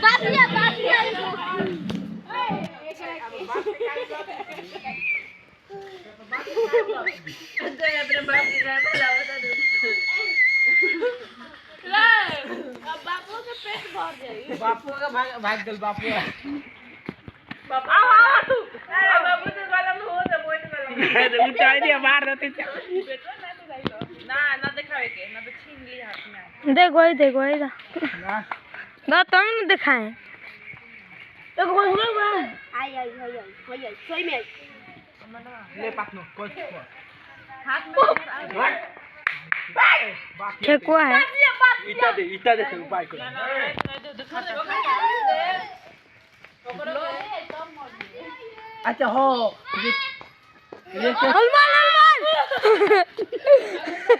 बासिया बासिया बापू का भाग गल बापू बाबा तू बाबू तो गला में हो तो बोल गला में ऊंचाई दिया मार देते ना ना दिखावे के ना तो छीन ली हाथ में देखो ही ना ना तुम न दिखाएं तो कोई ना आई सोई में ले पाकनो कोई हाथ में ठेकुआ है इटा दे तू पाई को अच्छा हो ये हलवान